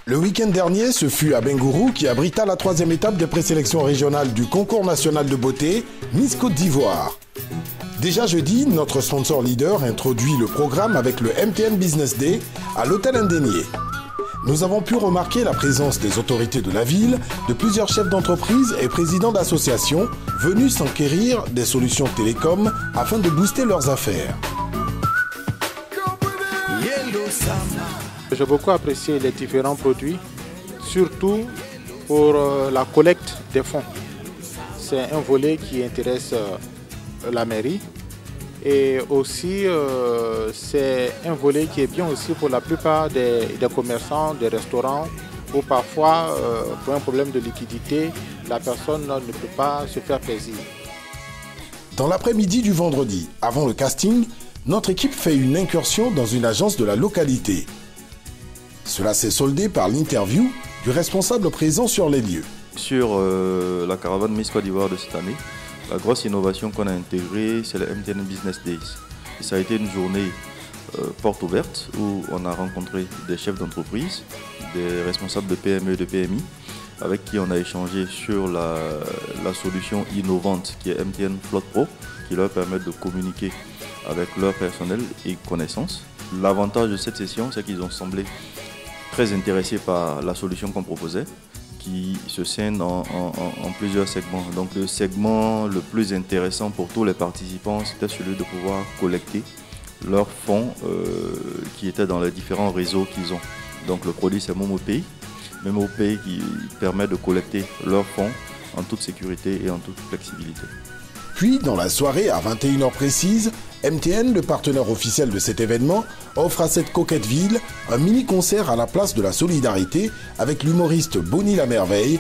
Le week-end dernier, ce fut à Bengourou qui abrita la 3e étape des présélections régionales du concours national de beauté Miss Côte d'Ivoire. Déjà jeudi, notre sponsor leader introduit le programme avec le MTN Business Day à l'hôtel Indénié. Nous avons pu remarquer la présence des autorités de la ville, de plusieurs chefs d'entreprise et présidents d'associations venus s'enquérir des solutions télécom afin de booster leurs affaires. J'ai beaucoup apprécié les différents produits, surtout pour la collecte des fonds. C'est un volet qui intéresse la mairie et aussi c'est un volet qui est bien aussi pour la plupart des commerçants, des restaurants où parfois pour un problème de liquidité, la personne ne peut pas se faire plaisir. Dans l'après-midi du vendredi, avant le casting, notre équipe fait une incursion dans une agence de la localité. Cela s'est soldé par l'interview du responsable présent sur les lieux. Sur la caravane Miss Côte d'Ivoire de cette année, la grosse innovation qu'on a intégrée, c'est le MTN Business Days. Et ça a été une journée porte ouverte où on a rencontré des chefs d'entreprise, des responsables de PME et de PMI, avec qui on a échangé sur la solution innovante qui est MTN Flotte Pro, qui leur permet de communiquer avec leur personnel et connaissances. L'avantage de cette session, c'est qu'ils ont semblé très intéressés par la solution qu'on proposait, qui se scinde en plusieurs segments. Donc le segment le plus intéressant pour tous les participants, c'était celui de pouvoir collecter leurs fonds qui étaient dans les différents réseaux qu'ils ont. Donc le produit c'est MomoPay. MomoPay qui permet de collecter leurs fonds en toute sécurité et en toute flexibilité. Puis, dans la soirée, à 21h précise, MTN, le partenaire officiel de cet événement, offre à cette coquette ville un mini-concert à la place de la solidarité avec l'humoriste Bonnie la Merveille.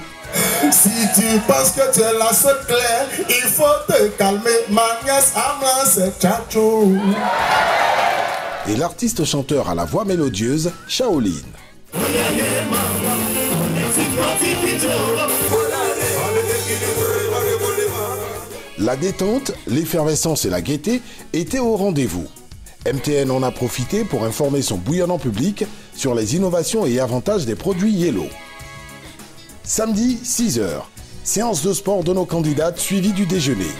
Si tu penses que tu es la seule claire, il faut te calmer, ma nièce Amla, c'est Tchatchou. Et l'artiste chanteur à la voix mélodieuse, Shaolin. La détente, l'effervescence et la gaieté étaient au rendez-vous. MTN en a profité pour informer son bouillonnant public sur les innovations et avantages des produits Yellow. Samedi, 6h, séance de sport de nos candidates suivie du déjeuner.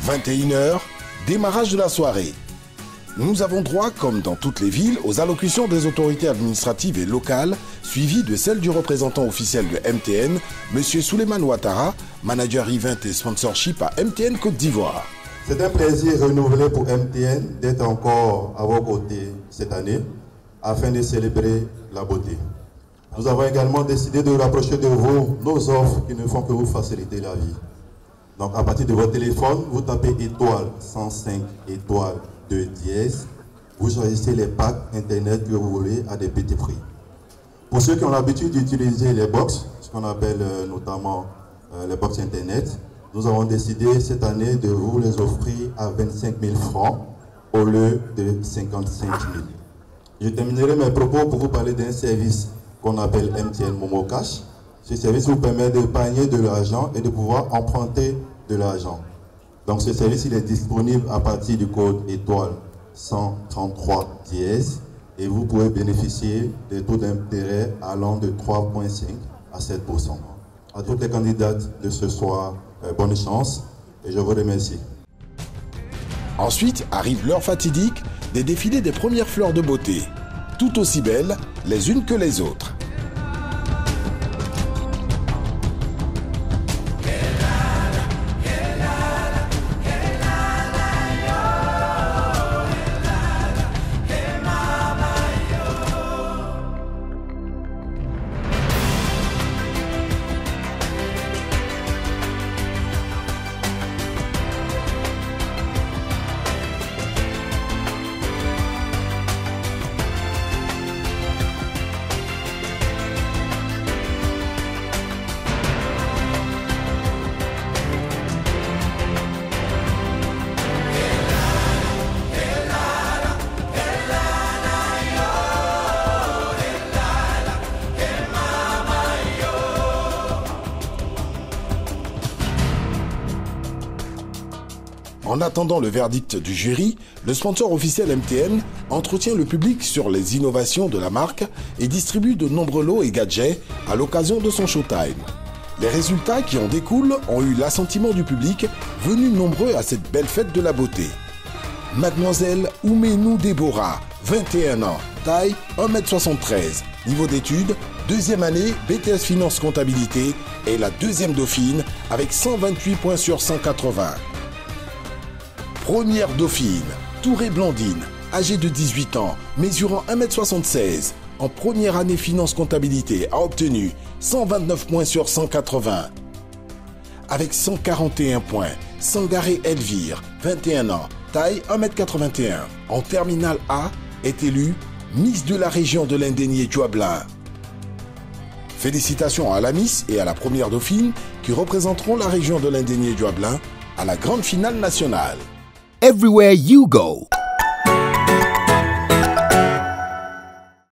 21h, démarrage de la soirée. Nous avons droit, comme dans toutes les villes, aux allocutions des autorités administratives et locales, suivies de celles du représentant officiel de MTN, M. Souleymane Ouattara, manager event et sponsorship à MTN Côte d'Ivoire. C'est un plaisir renouvelé pour MTN d'être encore à vos côtés cette année, afin de célébrer la beauté. Nous avons également décidé de rapprocher de vous nos offres qui ne font que vous faciliter la vie. Donc à partir de votre téléphone, vous tapez étoile 105 étoile 2 dièse, vous choisissez les packs internet que vous voulez à des petits prix. Pour ceux qui ont l'habitude d'utiliser les box, ce qu'on appelle notamment les box internet, nous avons décidé cette année de vous les offrir à 25 000 francs au lieu de 55 000. Je terminerai mes propos pour vous parler d'un service qu'on appelle MTN Momo Cash. Ce service vous permet d'épargner de l'argent et de pouvoir emprunter de l'argent. Donc ce service il est disponible à partir du code étoile 133 dièse et vous pouvez bénéficier des taux d'intérêt allant de 3,5 à 7%. À toutes les candidates de ce soir, bonne chance et je vous remercie. Ensuite arrive l'heure fatidique des défilés des premières fleurs de beauté, tout aussi belles les unes que les autres. En attendant le verdict du jury, le sponsor officiel MTN entretient le public sur les innovations de la marque et distribue de nombreux lots et gadgets à l'occasion de son showtime. Les résultats qui en découlent ont eu l'assentiment du public, venu nombreux à cette belle fête de la beauté. Mademoiselle Oumenou Déborah, 21 ans, taille 1m73, niveau d'études, deuxième année BTS Finance Comptabilité et la deuxième dauphine avec 128 points sur 180. Première dauphine, Touré Blandine, âgée de 18 ans, mesurant 1m76, en première année Finance Comptabilité, a obtenu 129 points sur 180. Avec 141 points, Sangaré Elvire, 21 ans, taille 1m81, en terminale A, est élue Miss de la région de l'Indénié Djoablin. Félicitations à la Miss et à la première dauphine qui représenteront la région de l'Indénié Djoablin à la grande finale nationale. Everywhere you go,